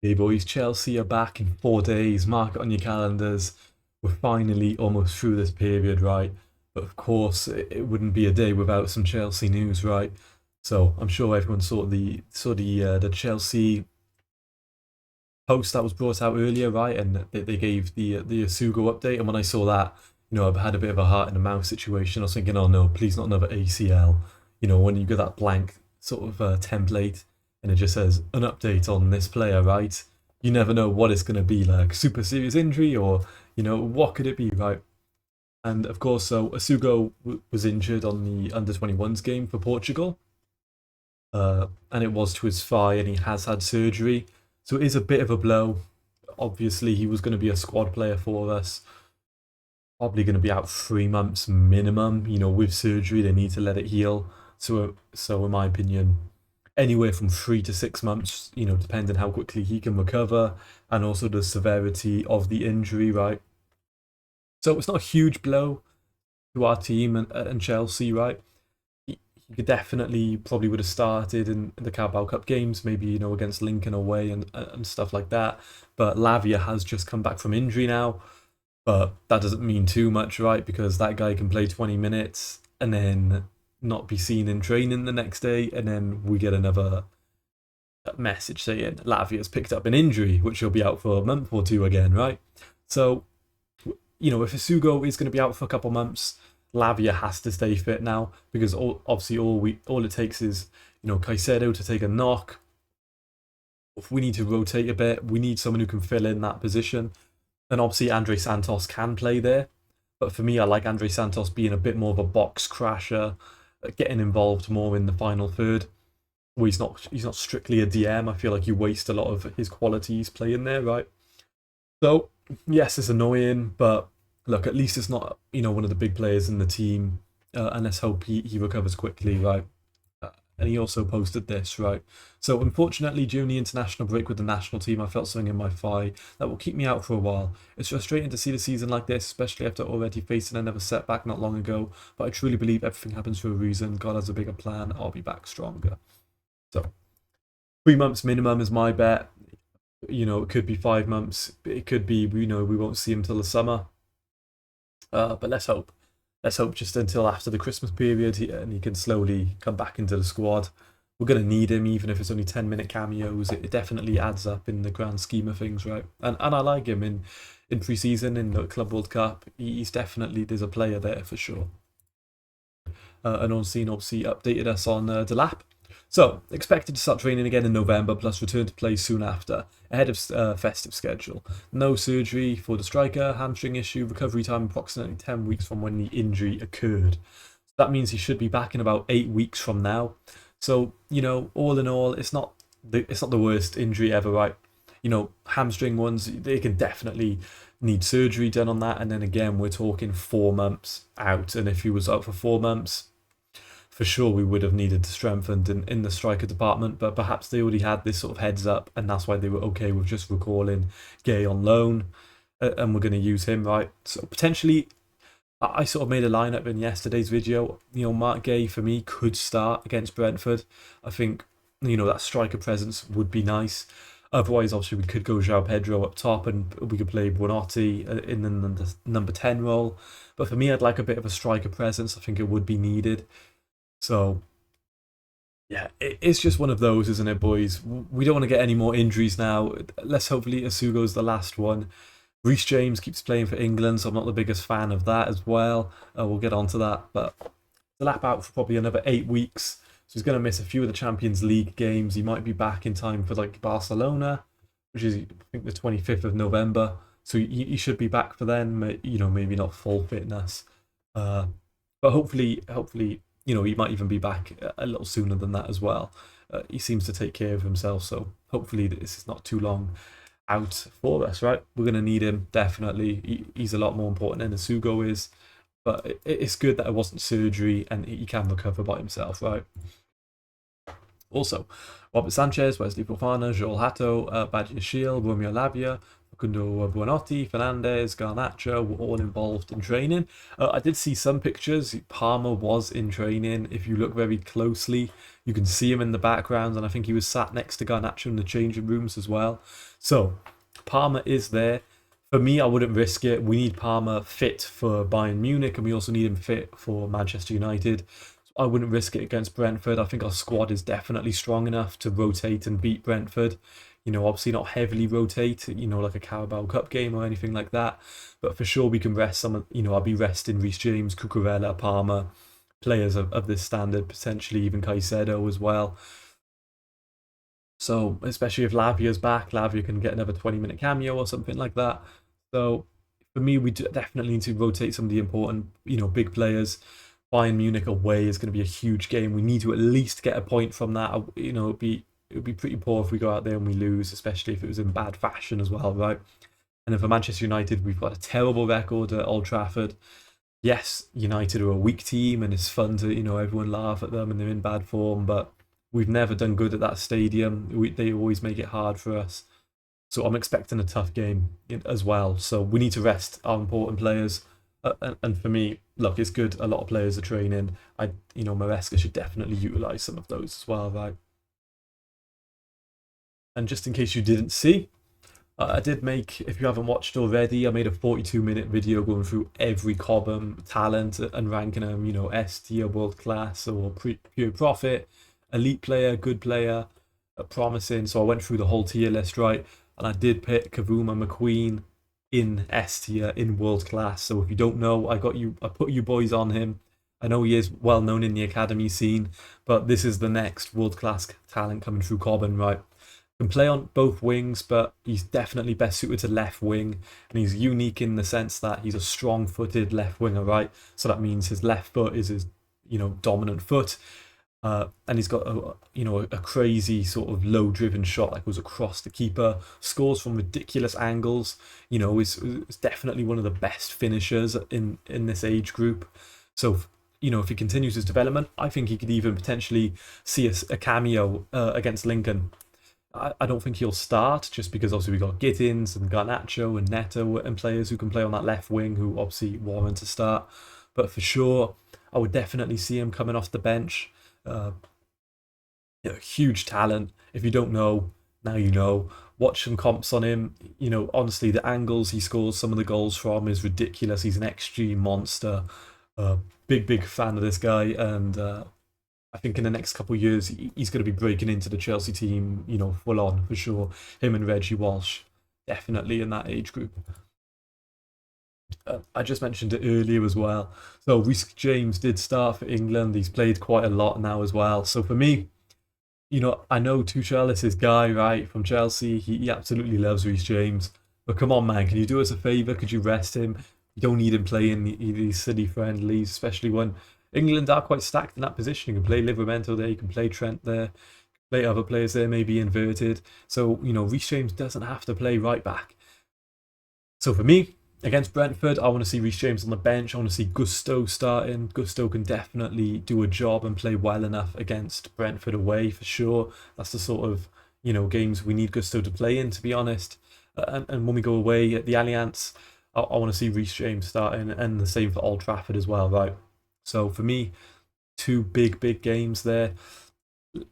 Hey boys, Chelsea are back in 4 days. Mark it on your calendars. We're finally almost through this period, right? But of course, it wouldn't be a day without some Chelsea news, right? So I'm sure everyone saw the Chelsea post that was brought out earlier, right? And they gave the Essugo update. And when I saw that, I've had a bit of a heart in the mouth situation. I was thinking, oh no, please not another ACL. When you get that blank sort of template and it just says an update on this player, right? You never know what it's going to be, like super serious injury or what could it be, right? And of course, so Asugo was injured on the under 21s game for Portugal, and it was to his thigh, and he has had surgery, so it is a bit of a blow. Obviously, he was going to be a squad player for us, probably going to be out 3 months minimum. With surgery, they need to let it heal. So in my opinion, anywhere from 3 to 6 months, depending how quickly he can recover and also the severity of the injury, right? So it's not a huge blow to our team and Chelsea, right? He could definitely probably would have started in the Carabao Cup games, maybe against Lincoln away and stuff like that. But Lavia has just come back from injury now, but that doesn't mean too much, right? Because that guy can play 20 minutes and then not be seen in training the next day, and then we get another message saying Lavia's picked up an injury, which he'll be out for a month or two again, right? So, if Isugo is going to be out for a couple months, Lavia has to stay fit now because obviously all it takes is Caicedo to take a knock. If we need to rotate a bit, we need someone who can fill in that position. And obviously Andre Santos can play there, but for me, I like Andre Santos being a bit more of a box crasher, getting involved more in the final third. Well, he's not strictly a DM. I feel like you waste a lot of his qualities playing there, right? So yes, it's annoying, but look, at least it's not one of the big players in the team, and let's hope he recovers quickly, right? And he also posted this, right? So unfortunately, during the international break with the national team, I felt something in my thigh that will keep me out for a while. It's frustrating to see the season like this, especially after already facing another setback not long ago. But I truly believe everything happens for a reason. God has a bigger plan. I'll be back stronger. So 3 months minimum is my bet. It could be 5 months. It could be we won't see him till the summer. But let's hope. Let's hope just until after the Christmas period and he can slowly come back into the squad. We're going to need him, even if it's only 10-minute cameos. It definitely adds up in the grand scheme of things, right? And I like him in pre-season, in the Club World Cup. He's definitely, there's a player there for sure. And Ornstein obviously updated us on Delap. So, expected to start training again in November, plus return to play soon after, ahead of festive schedule. No surgery for the striker, hamstring issue, recovery time approximately 10 weeks from when the injury occurred. So that means he should be back in about 8 weeks from now. So, all in all, it's not the worst injury ever, right? Hamstring ones, they can definitely need surgery done on that. And then again, we're talking 4 months out. And if he was out for 4 months, for sure we would have needed to strengthen in the striker department, but perhaps they already had this sort of heads up, and that's why they were okay with just recalling Gay on loan, and we're going to use him, right? So potentially, I sort of made a lineup in yesterday's video. Mark Gay for me could start against Brentford. I think that striker presence would be nice. Otherwise, obviously, we could go João Pedro up top and we could play Buonanotte in the number 10 role. But for me, I'd like a bit of a striker presence. I think it would be needed. So, yeah, it's just one of those, isn't it, boys? We don't want to get any more injuries now. Let's hopefully Asugo's the last one. Reece James keeps playing for England, so I'm not the biggest fan of that as well. We'll get on to that. But the lap out for probably another 8 weeks. So he's going to miss a few of the Champions League games. He might be back in time for like Barcelona, which is, I think, the 25th of November. So he should be back for then. Maybe not full fitness. But hopefully, he might even be back a little sooner than that as well. He seems to take care of himself, so hopefully this is not too long out for us, right? We're going to need him, definitely. He's a lot more important than Asugo is, but it's good that it wasn't surgery and he can recover by himself, right? Also, Robert Sanchez, Wesley Fofana, Joel Hatto, Badia Shield, Romeo Lavia, Facundo Buonotti, Fernandez, Garnacho were all involved in training. I did see some pictures. Palmer was in training. If you look very closely, you can see him in the background, and I think he was sat next to Garnacho in the changing rooms as well. So Palmer is there. For me, I wouldn't risk it. We need Palmer fit for Bayern Munich, and we also need him fit for Manchester United. I wouldn't risk it against Brentford. I think our squad is definitely strong enough to rotate and beat Brentford. Obviously not heavily rotate, like a Carabao Cup game or anything like that. But for sure we can rest some, I'll be resting Reece James, Cucurella, Palmer, players of this standard, potentially even Caicedo as well. So especially if Lavia's back, Lavia can get another 20-minute cameo or something like that. So for me, we definitely need to rotate some of the important, big players. Bayern Munich away is going to be a huge game. We need to at least get a point from that. It would be pretty poor if we go out there and we lose, especially if it was in bad fashion as well, right? And then for Manchester United, we've got a terrible record at Old Trafford. Yes, United are a weak team, and it's fun to everyone laugh at them and they're in bad form, but we've never done good at that stadium. They always make it hard for us. So I'm expecting a tough game as well. So we need to rest our important players. And for me, look, it's good. A lot of players are training. Maresca should definitely utilise some of those as well, right? And just in case you didn't see, I did make, if you haven't watched already, I made a 42-minute video going through every Cobham talent and ranking them, S tier, world class, or pure profit, elite player, good player, promising. So I went through the whole tier list, right? And I did pick Kavuma McQueen in S tier, in world class. So if you don't know, I put you boys on him. I know he is well known in the academy scene, but this is the next world class talent coming through Cobham, right? Can play on both wings, but he's definitely best suited to left wing, and he's unique in the sense that he's a strong-footed left winger, right? So that means his left foot is his, dominant foot. And he's got a crazy sort of low-driven shot that goes across the keeper, scores from ridiculous angles. Is definitely one of the best finishers in this age group. So if he continues his development, I think he could even potentially see a cameo against Lincoln. I don't think he'll start, just because obviously we've got Gittins and Garnacho and Neto and players who can play on that left wing who obviously warrant a start. But for sure, I would definitely see him coming off the bench. Huge talent. If you don't know, now you know. Watch some comps on him. Honestly, the angles he scores some of the goals from is ridiculous. He's an XG monster. Big fan of this guy, and I think in the next couple of years he's going to be breaking into the Chelsea team, full on for sure. Him and Reggie Walsh, definitely in that age group. I just mentioned it earlier as well. So Reece James did start for England. He's played quite a lot now as well. So for me, I know Tuchel is his guy, right, from Chelsea. He absolutely loves Reece James. But come on, man, can you do us a favour? Could you rest him? You don't need him playing these city friendlies, especially when England are quite stacked in that position. You can play Livramento there, you can play Trent there, play other players there, maybe inverted. So, Reece James doesn't have to play right back. So for me, against Brentford, I want to see Reece James on the bench. I want to see Gusto starting. Gusto can definitely do a job and play well enough against Brentford away, for sure. That's the sort of, games we need Gusto to play in, to be honest. And when we go away at the Allianz, I want to see Reece James starting, and the same for Old Trafford as well, right? So for me, two big games there.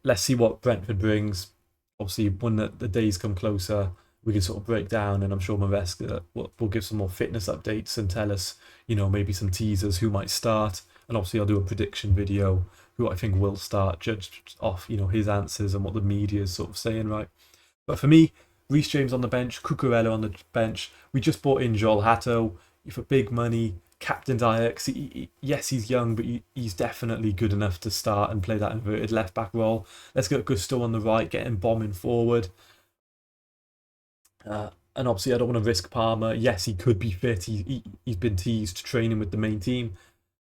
Let's see what Brentford brings. Obviously, when the days come closer, we can sort of break down, and I'm sure Maresca will give some more fitness updates and tell us, maybe some teasers who might start. And obviously I'll do a prediction video who I think will start, judged off, his answers and what the media is sort of saying, right? But for me, Reece James on the bench, Cucurella on the bench. We just bought in Joel Hatto for big money. Captain Ajax, yes, he's young, but he's definitely good enough to start and play that inverted left back role. Let's get Gusto on the right, get him bombing forward. And obviously, I don't want to risk Palmer. Yes, he could be fit. He's been teased training with the main team,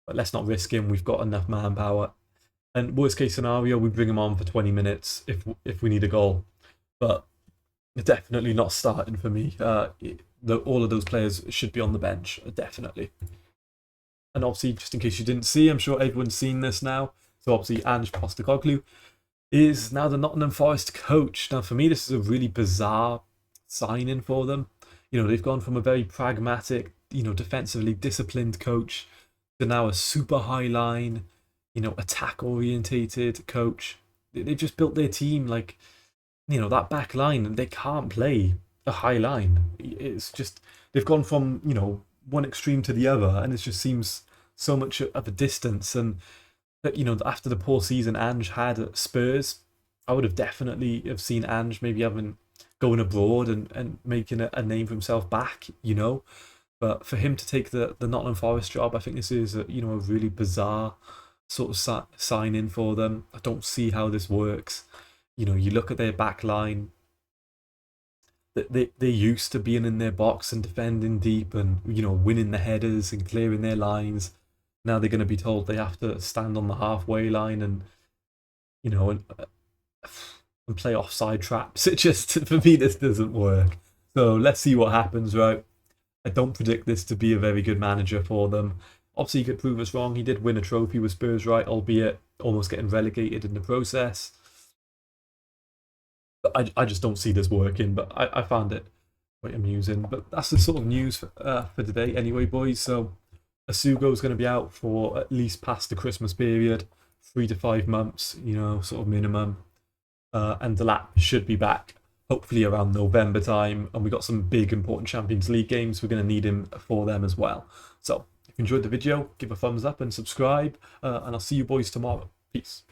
but let's not risk him. We've got enough manpower. And worst case scenario, we bring him on for 20 minutes if we need a goal. But definitely not starting for me. All of those players should be on the bench, definitely. And obviously, just in case you didn't see, I'm sure everyone's seen this now. So obviously, Ange Postecoglou is now the Nottingham Forest coach. Now, for me, this is a really bizarre signing for them. They've gone from a very pragmatic, defensively disciplined coach to now a super high line, attack orientated coach. They've just built their team like, that back line. They can't play a high line. It's just they've gone from one extreme to the other, and it just seems so much of a distance. And that after the poor season Ange had at Spurs, I would have definitely have seen Ange maybe having going abroad and making a name for himself back. But for him to take the Nottingham Forest job, I think this is a really bizarre sort of sign in for them. I don't see how this works. You look at their back line. They're used to being in their box and defending deep and winning the headers and clearing their lines. Now they're going to be told they have to stand on the halfway line and and play offside traps. It just, for me, this doesn't work. So let's see what happens, right? I don't predict this to be a very good manager for them. Obviously, he could prove us wrong. He did win a trophy with Spurs, right? Albeit almost getting relegated in the process. But I just don't see this working. But I found it quite amusing. But that's the sort of news for today anyway, boys. So Essugo is going to be out for at least past the Christmas period, 3 to 5 months, sort of minimum. And Delap should be back hopefully around November time, and we got some big important Champions League games. We're going to need him for them as well. So if you enjoyed the video, give a thumbs up and subscribe, and I'll see you boys tomorrow. Peace.